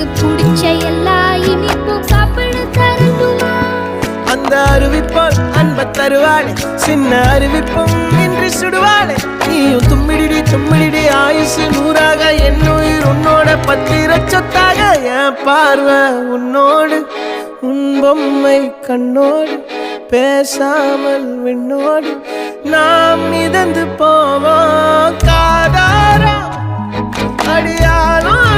உனக்கு பிடிச்ச எல்லா இனிப்பும் சாப்பிட தரணுமா? அந்த அருவிப்போல் அன்ப தருவாளே, சின்ன அருவிப்பும் இன்று சுடுவாளே. நீயும் தும்மிடிடி தும்மிடிடி ஆயுசு நூறாக, என் உயிர் உன்னோட பத்திர சொத்தாக. என் பார்வை உன்னோடு, உன் பொம்மை கண்ணோடு, பேசாமல் விண்ணோடு நாம் மிதந்து போவோம். காதாரம் அடியாலும்